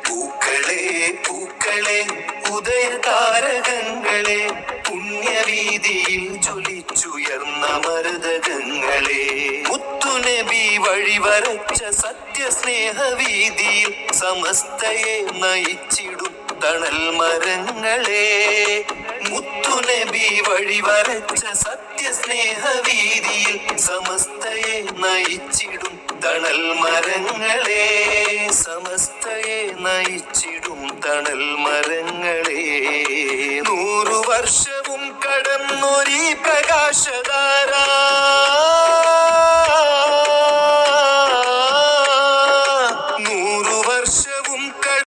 പൂക്കളെ പൂക്കളെ ഉദയതാരകങ്ങളെ, പുണ്യവീതിയിൽ ജ്വലിച്ചുയർന്ന മരതകങ്ങളെ, മുത്തുനബി വഴിവരച്ച സത്യസ്നേഹവീതിയിൽ സമസ്തയെ നയിച്ചിടും തണൽ മരങ്ങളെ, മുത്തുനബി വഴിവരച്ച സത്യസ്നേഹവീതിയിൽ സമസ്തയെ നയിച്ചിടും തണൽ മരങ്ങളെ, സമസ്തയെ നയിച്ചിടും തണൽ മരങ്ങളെ. 100 വർഷവും കടന്നൊരീ പ്രകാശധാര